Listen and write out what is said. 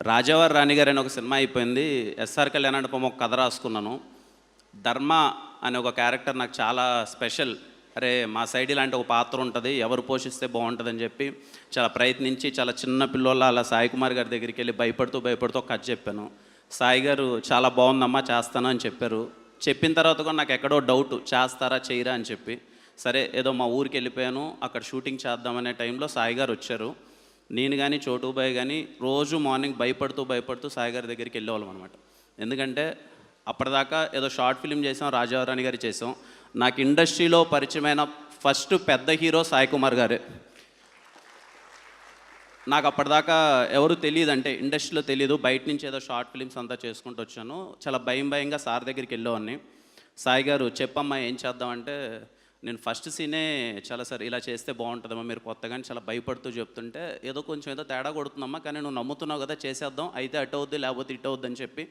రాజావారి రాణిగారు అని ఒక సినిమా అయిపోయింది. ఎస్ఆర్ కళ్యాణ్ మండపం ఒక కథ రాసుకున్నాను. ధర్మ అనే ఒక క్యారెక్టర్ నాకు చాలా స్పెషల్. అరే మా సైడ్ ఇలాంటి ఒక పాత్ర ఉంటుంది, ఎవరు పోషిస్తే బాగుంటుందని చెప్పి చాలా ప్రయత్నించి చాలా చిన్న పిల్లోళ్ళ అలా సాయి కుమార్ గారి దగ్గరికి వెళ్ళి భయపడుతూ కథ చెప్పాను. సాయి గారు చాలా బాగుందమ్మా చేస్తాను అని చెప్పారు. చెప్పిన తర్వాత కూడా నాకు ఎక్కడో డౌట్, చేస్తారా చేయరా అని చెప్పి సరే ఏదో మా ఊరికి వెళ్ళిపోయాను. అక్కడ షూటింగ్ చేద్దామనే టైంలో సాయి గారు వచ్చారు. నేను కానీ చోటుబాయ్ కానీ రోజు మార్నింగ్ భయపడుతూ సాయి గారి దగ్గరికి వెళ్ళేవాళ్ళం అనమాట. ఎందుకంటే అప్పటిదాకా ఏదో షార్ట్ ఫిల్మ్ చేసాం, రాజారాణి గారి చేసాం. నాకు ఇండస్ట్రీలో పరిచయమైన ఫస్ట్ పెద్ద హీరో సాయి కుమార్ గారే. నాకు అప్పటిదాకా ఎవరు తెలియదు, అంటే ఇండస్ట్రీలో తెలియదు. బయట నుంచి ఏదో షార్ట్ ఫిల్మ్స్ అంతా చేసుకుంటూ వచ్చాను. చాలా భయంగా సార్ దగ్గరికి వెళ్ళేవాడిని. సాయి గారు చెప్పమ్మా ఏం చేద్దామంటే, నేను ఫస్ట్ సీనే చాలా సార్ ఇలా చేస్తే బాగుంటుందమ్మా మీరు కొత్తగా చాలా భయపడుతూ చెప్తుంటే ఏదో కొంచెం ఏదో తేడా కొడుతుందమ్మా, కానీ నువ్వు నమ్ముతున్నావు కదా చేసేద్దాం, అయితే అటు అవుద్ది లేకపోతే ఇటు అవుద్ది అని చెప్పి